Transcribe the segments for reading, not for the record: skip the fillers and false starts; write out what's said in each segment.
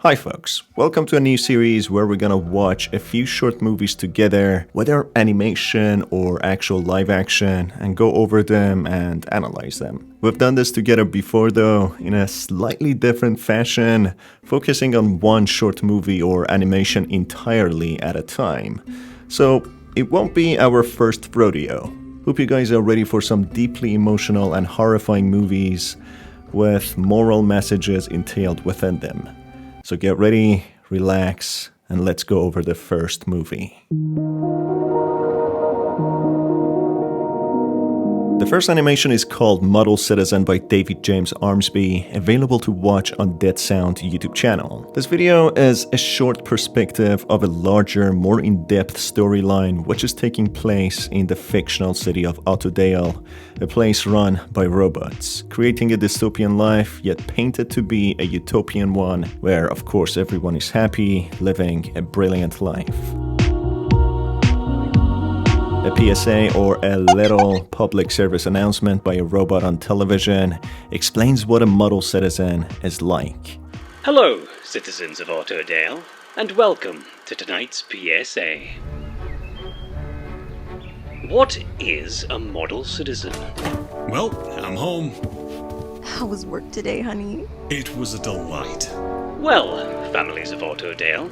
Hi folks, welcome to a new series where we're gonna watch a few short movies together, whether animation or actual live action, and go over them and analyze them. We've done this together before though, in a slightly different fashion, focusing on one short movie or animation entirely at a time. So it won't be our first rodeo. Hope you guys are ready for some deeply emotional and horrifying movies with moral messages entailed within them. So get ready, relax, and let's go over the first movie. The first animation is called Model Citizen by David James Armsby, available to watch on Dead Sound YouTube channel. This video is a short perspective of a larger, more in-depth storyline which is taking place in the fictional city of Autodale, a place run by robots, creating a dystopian life yet painted to be a utopian one where of course everyone is happy, living a brilliant life. A PSA, or a little public service announcement by a robot on television, explains what a model citizen is like. Hello, citizens of Autodale, and welcome to tonight's PSA. What is a model citizen? Well, I'm home. How was work today, honey? It was a delight. Well, families of Autodale,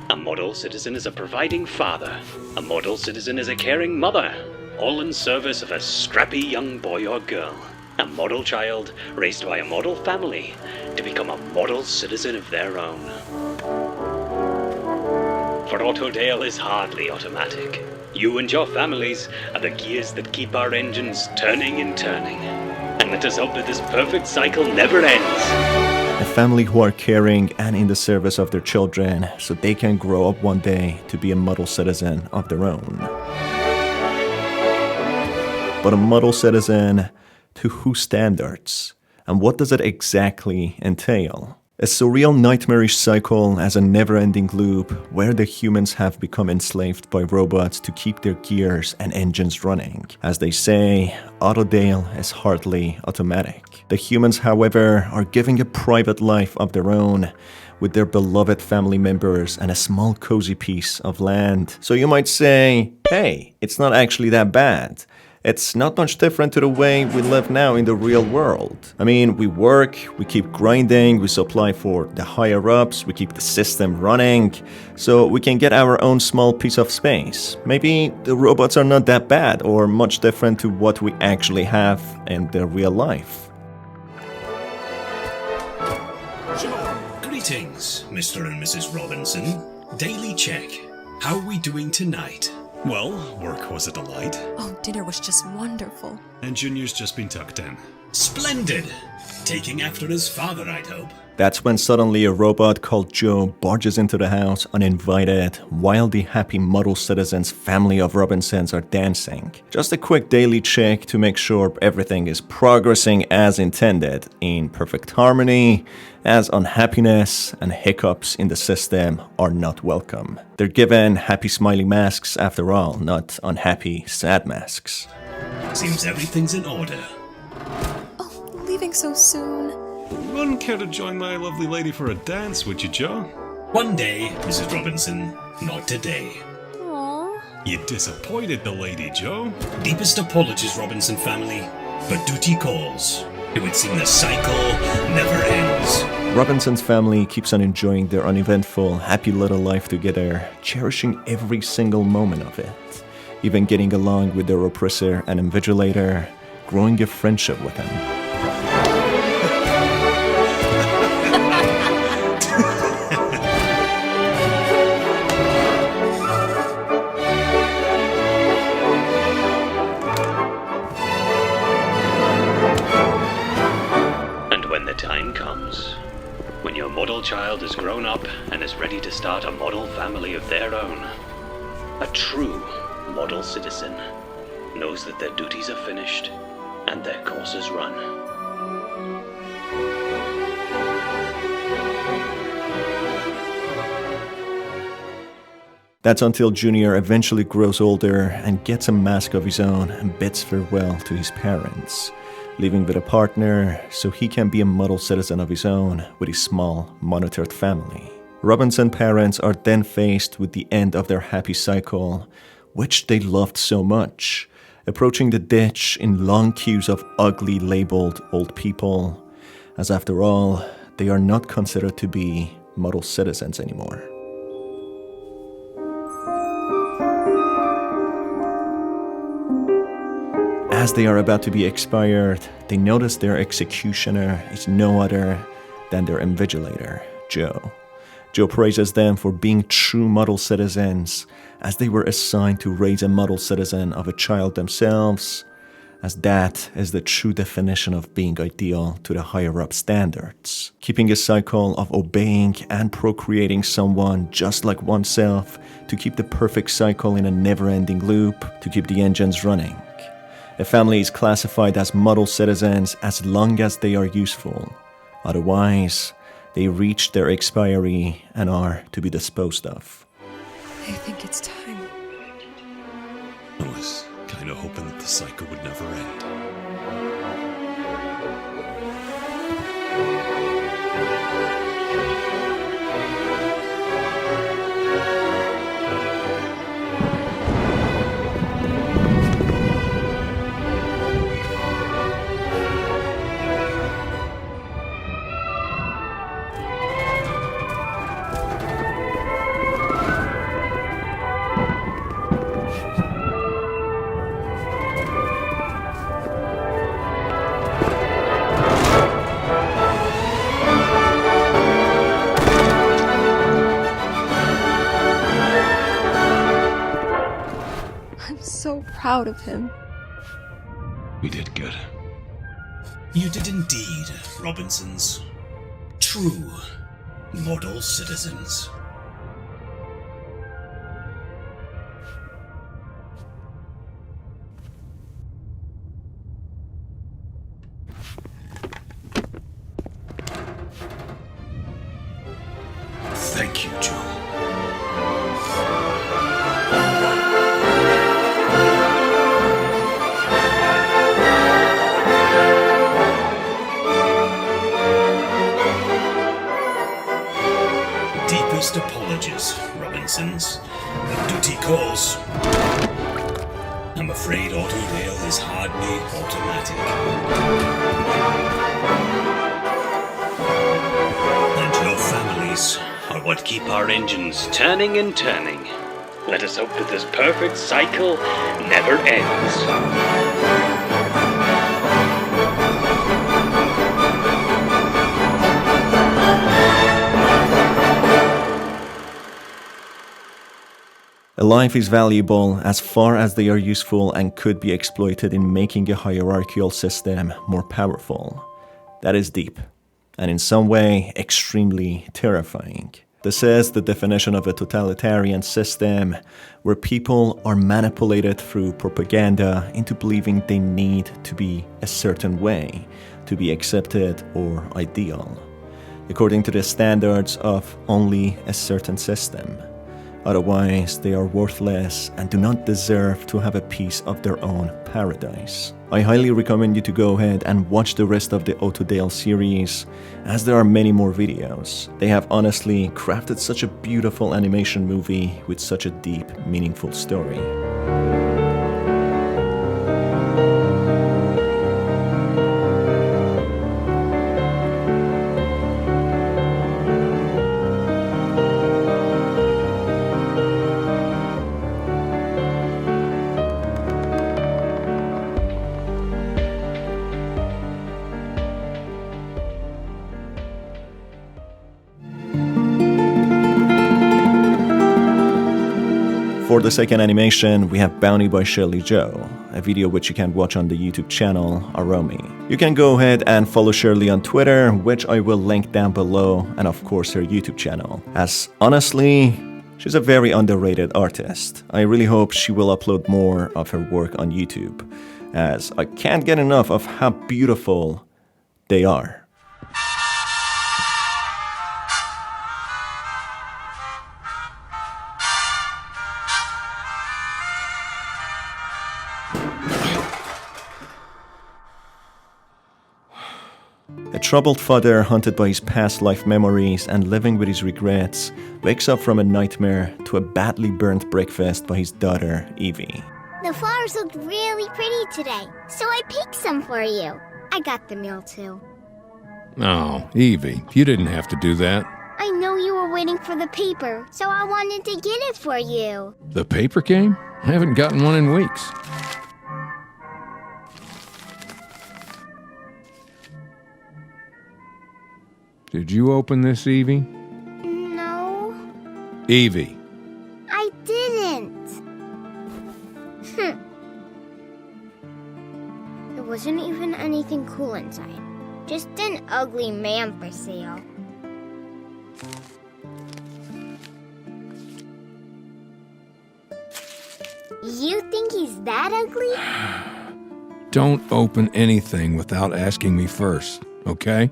a model citizen is a providing father. A model citizen is a caring mother, all in service of a scrappy young boy or girl. A model child raised by a model family to become a model citizen of their own. For Autodale is hardly automatic. You and your families are the gears that keep our engines turning and turning. And let us hope that this perfect cycle never ends. A family who are caring and in the service of their children so they can grow up one day to be a model citizen of their own. But a model citizen to whose standards? And what does it exactly entail? A surreal nightmarish cycle as a never-ending loop where the humans have become enslaved by robots to keep their gears and engines running. As they say, Autodale is hardly automatic. The humans, however, are giving a private life of their own with their beloved family members and a small cozy piece of land. So you might say, hey, it's not actually that bad. It's not much different to the way we live now in the real world. I mean, we work, we keep grinding, we supply for the higher-ups, we keep the system running, so we can get our own small piece of space. Maybe the robots are not that bad or much different to what we actually have in the real life. Zhou, greetings, Mr. and Mrs. Robinson. Daily check. How are we doing tonight? Well, work was a delight. Oh, dinner was just wonderful. And Junior's just been tucked in. Splendid! Taking after his father, I'd hope. That's when suddenly a robot called Zhou barges into the house uninvited, while the happy model citizens' family of Robinsons are dancing. Just a quick daily check to make sure everything is progressing as intended, in perfect harmony, as unhappiness and hiccups in the system are not welcome. They're given happy smiley masks after all, not unhappy sad masks. Seems everything's in order. Oh, leaving so soon. Wouldn't care to join my lovely lady for a dance, would you, Joe? One day, Mrs. Robinson, not today. Aww. You disappointed the lady, Joe. Deepest apologies, Robinson family, but duty calls. It would seem the cycle never ends. Robinson's family keeps on enjoying their uneventful, happy little life together, cherishing every single moment of it, even getting along with their oppressor and invigilator, growing a friendship with him. When your model child is grown up and is ready to start a model family of their own, a true model citizen knows that their duties are finished and their course is run. That's until Junior eventually grows older and gets a mask of his own and bids farewell to his parents, leaving with a partner so he can be a model citizen of his own with his small, monitored family. Robinson's parents are then faced with the end of their happy cycle, which they loved so much, approaching the ditch in long queues of ugly labeled old people, as after all, they are not considered to be model citizens anymore. As they are about to be expired, they notice their executioner is no other than their invigilator, Zhou. Zhou praises them for being true model citizens, as they were assigned to raise a model citizen of a child themselves, as that is the true definition of being ideal to the higher-up standards. Keeping a cycle of obeying and procreating someone just like oneself to keep the perfect cycle in a never-ending loop to keep the engines running. A family is classified as model citizens as long as they are useful. Otherwise, they reach their expiry and are to be disposed of. I think it's time. I was kind of hoping that the cycle would never end. I'm so proud of him. We did good. You did indeed, Robinsons. True model citizens. Thank you, Zhou. Deepest apologies, Robinsons. Duty calls. I'm afraid auto-rail is hardly automatic. And your families Are what keep our engines turning and turning. Let us hope that this perfect cycle never ends. A life is valuable as far as they are useful and could be exploited in making a hierarchical system more powerful. That is deep, and in some way extremely terrifying. This is the definition of a totalitarian system where people are manipulated through propaganda into believing they need to be a certain way to be accepted or ideal, according to the standards of only a certain system. Otherwise, they are worthless and do not deserve to have a piece of their own paradise. I highly recommend you to go ahead and watch the rest of the Autodale series, as there are many more videos. They have honestly crafted such a beautiful animation movie with such a deep, meaningful story. For the second animation, we have Bounty by Shirley Zhou, a video which you can watch on the YouTube channel Armsby. You can go ahead and follow Shirley on Twitter, which I will link down below, and of course her YouTube channel, as honestly, she's a very underrated artist. I really hope she will upload more of her work on YouTube, as I can't get enough of how beautiful they are. A troubled father, haunted by his past life memories and living with his regrets, wakes up from a nightmare to a badly burnt breakfast by his daughter, Evie. The flowers looked really pretty today, so I picked some for you. I got the meal too. Oh, Evie, you didn't have to do that. I know you were waiting for the paper, so I wanted to get it for you. The paper came? I haven't gotten one in weeks. Did you open this, Evie? No. Evie. I didn't. There wasn't even anything cool inside. Just an ugly man for sale. You think he's that ugly? Don't open anything without asking me first, okay?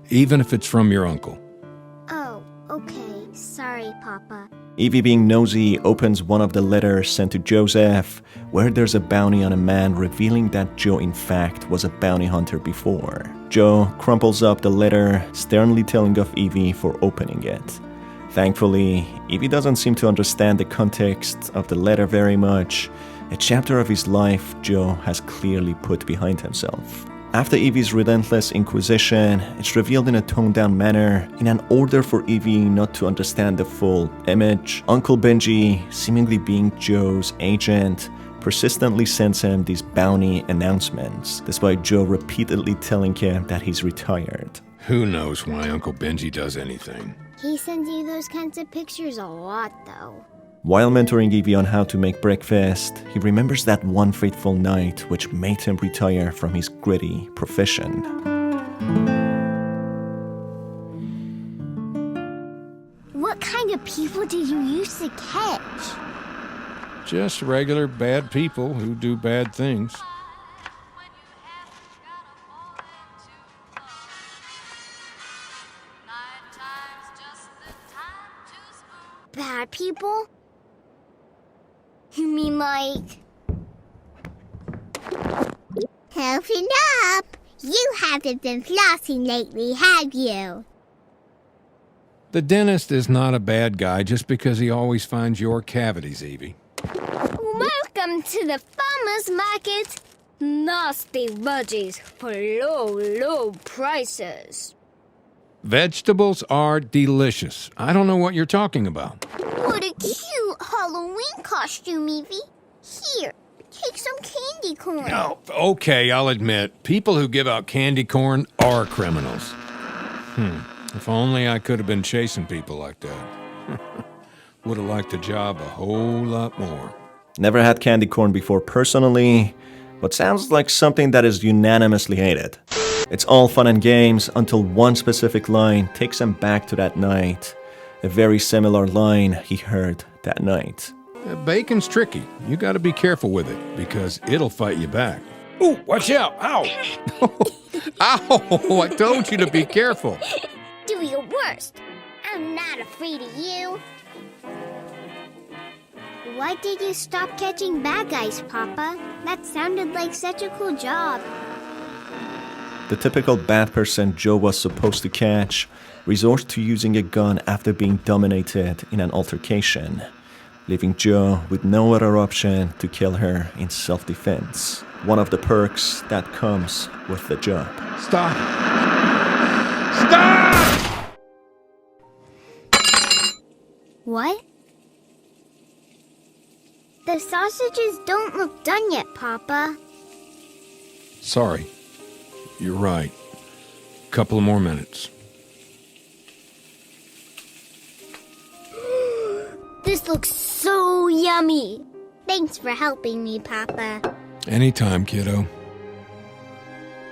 Even if it's from your uncle. Oh, okay. Sorry, Papa. Evie, being nosy, opens one of the letters sent to Joseph, where there's a bounty on a man revealing that Zhou in fact was a bounty hunter before. Zhou crumples up the letter, sternly telling of Evie for opening it. Thankfully, Evie doesn't seem to understand the context of the letter very much. A chapter of his life Zhou has clearly put behind himself. After Evie's relentless inquisition, it's revealed in a toned-down manner, in an order for Evie not to understand the full image. Uncle Benji, seemingly being Zhou's agent, persistently sends him these bounty announcements, despite Zhou repeatedly telling him that he's retired. Who knows why Uncle Benji does anything? He sends you those kinds of pictures a lot, though. While mentoring Evie on how to make breakfast, he remembers that one fateful night which made him retire from his gritty profession. What kind of people did you used to catch? Just regular bad people who do bad things. Bad people? You mean like... Open up! You haven't been flossing lately, have you? The dentist is not a bad guy just because he always finds your cavities, Evie. Welcome to the farmer's market. Nasty veggies for low prices. Vegetables are delicious. I don't know what you're talking about. What a cute Halloween costume, Evie. Here, take some candy corn. No, okay, I'll admit, people who give out candy corn are criminals. If only I could have been chasing people like that. Would have liked the job a whole lot more. Never had candy corn before personally, but sounds like something that is unanimously hated. It's all fun and games until one specific line takes him back to that night. A very similar line he heard that night. Bacon's tricky. You gotta be careful with it, because it'll fight you back. Ooh, watch out! Ow! Ow! I told you to be careful. Do your worst. I'm not afraid of you. Why did you stop catching bad guys, Papa? That sounded like such a cool job. The typical bad person Zhou was supposed to catch resorts to using a gun after being dominated in an altercation, leaving Zhou with no other option to kill her in self-defense. One of the perks that comes with the job. Stop! Stop! What? The sausages don't look done yet, Papa. Sorry. You're right. Couple of more minutes. This looks so yummy. Thanks for helping me, Papa. Anytime, kiddo.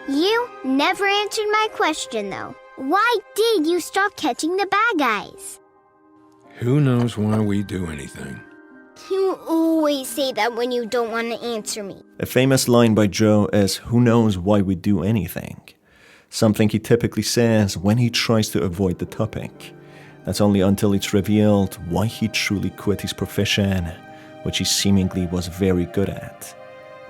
You never answered my question, though. Why did you stop catching the bad guys? Who knows why we do anything? You always say that when you don't want to answer me. A famous line by Zhou is, "Who knows why we do anything?" Something he typically says when he tries to avoid the topic. That's only until it's revealed why he truly quit his profession, which he seemingly was very good at.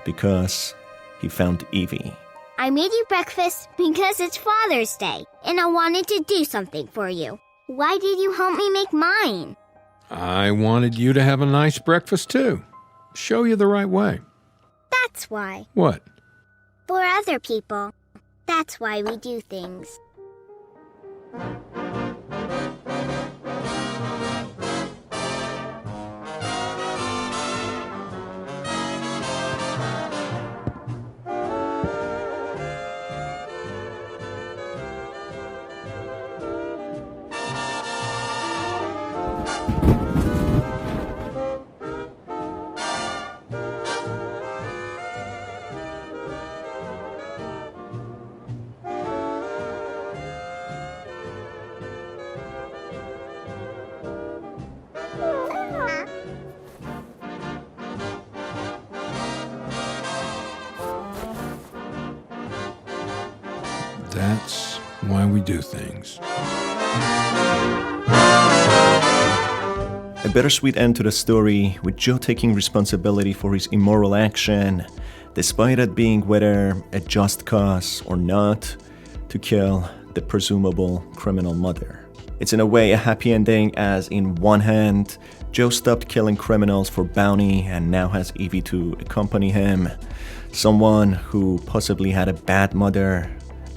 Because he found Evie. I made you breakfast because it's Father's Day, and I wanted to do something for you. Why did you help me make mine? I wanted you to have a nice breakfast, too. Show you the right way. That's why. What? For other people. That's why we do things. That's why we do things. A bittersweet end to the story, with Zhou taking responsibility for his immoral action, despite it being whether a just cause or not, to kill the presumable criminal mother. It's in a way a happy ending, as in one hand, Zhou stopped killing criminals for bounty and now has Evie to accompany him, someone who possibly had a bad mother,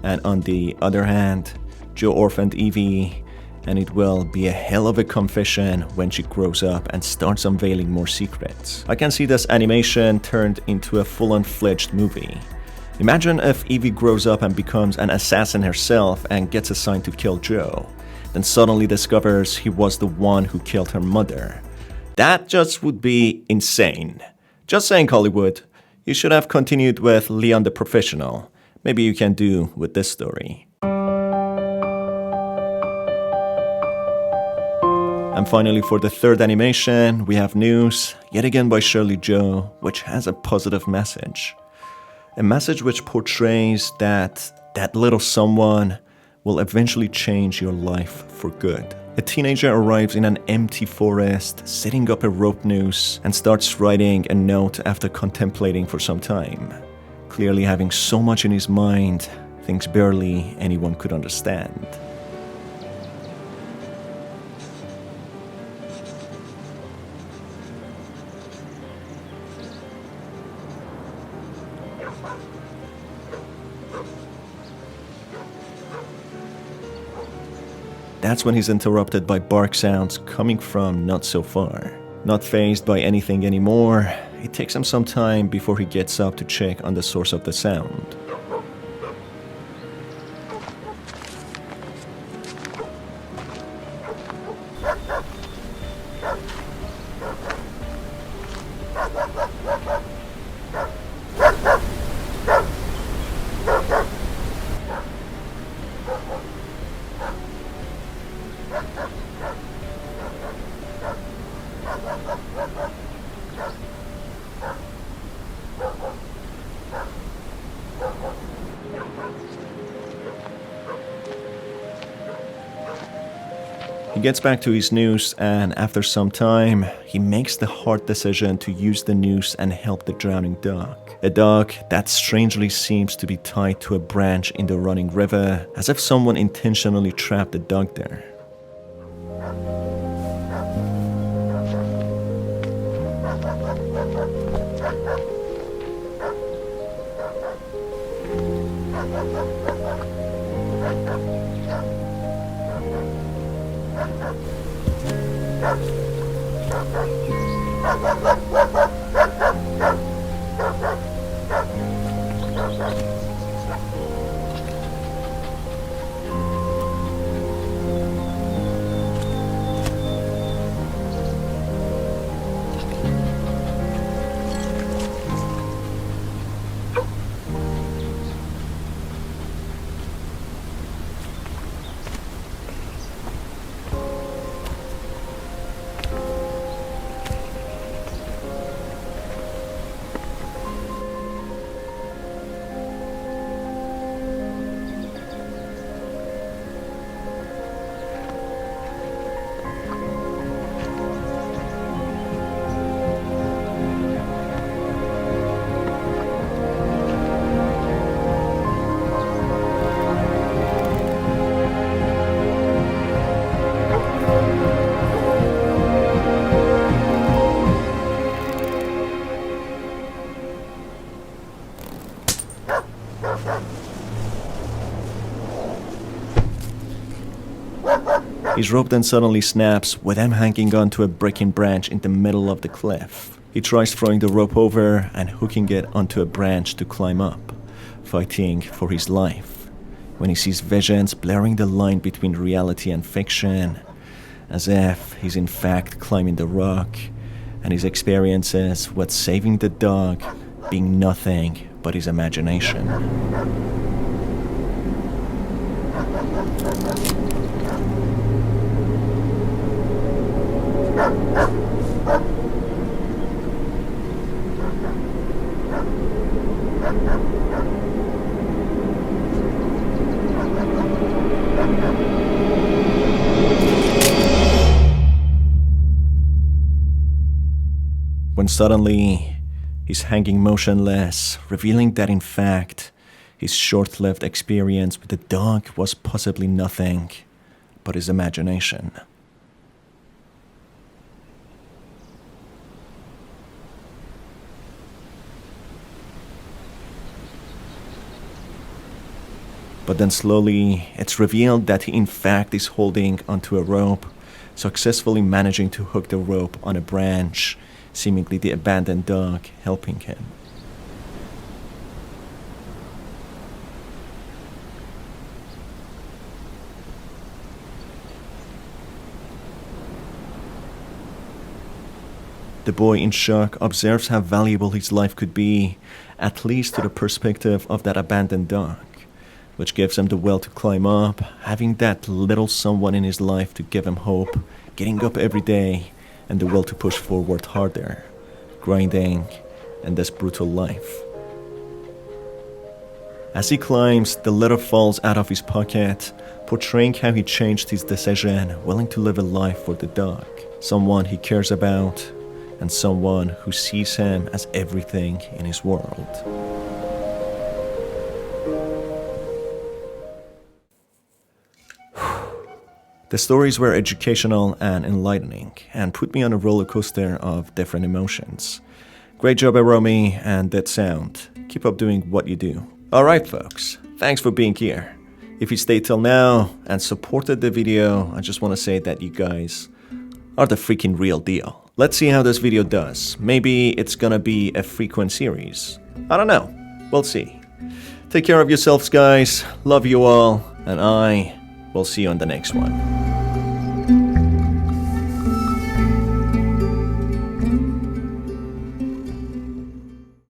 and on the other hand, Zhou orphaned Evie, and it will be a hell of a confession when she grows up and starts unveiling more secrets. I can see this animation turned into a full-on-fledged movie. Imagine if Evie grows up and becomes an assassin herself and gets assigned to kill Zhou, then suddenly discovers he was the one who killed her mother. That just would be insane. Just saying, Hollywood, you should have continued with Leon the Professional. Maybe you can do with this story. And finally, for the third animation, we have Noose, yet again by Shirley Zhou, which has a positive message. A message which portrays that little someone will eventually change your life for good. A teenager arrives in an empty forest, setting up a rope noose, and starts writing a note after contemplating for some time. Clearly having so much in his mind, things barely anyone could understand. That's when he's interrupted by bark sounds coming from not so far. Not fazed by anything anymore, it takes him some time before he gets up to check on the source of the sound. He gets back to his noose, and after some time, he makes the hard decision to use the noose and help the drowning dog. A dog that strangely seems to be tied to a branch in the running river, as if someone intentionally trapped the dog there. His rope then suddenly snaps with him hanging onto a breaking branch in the middle of the cliff. He tries throwing the rope over and hooking it onto a branch to climb up, fighting for his life, when he sees visions blurring the line between reality and fiction, as if he's in fact climbing the rock, and his experiences with saving the dog being nothing but his imagination. When suddenly, he's hanging motionless, revealing that in fact, his short-lived experience with the dog was possibly nothing but his imagination. But then slowly, it's revealed that he in fact is holding onto a rope, successfully managing to hook the rope on a branch, seemingly the abandoned dog helping him. The boy in shock observes how valuable his life could be, at least to the perspective of that abandoned dog, which gives him the will to climb up, having that little someone in his life to give him hope, getting up every day, and the will to push forward harder, grinding in this brutal life. As he climbs, the letter falls out of his pocket, portraying how he changed his decision, willing to live a life for the dog, someone he cares about, and someone who sees him as everything in his world. The stories were educational and enlightening, and put me on a roller coaster of different emotions. Great job, Romy, and that sound. Keep up doing what you do. Alright folks, thanks for being here. If you stayed till now and supported the video, I just want to say that you guys are the freaking real deal. Let's see how this video does. Maybe it's gonna be a frequent series. I don't know. We'll see. Take care of yourselves, guys. Love you all, and I will see you on the next one.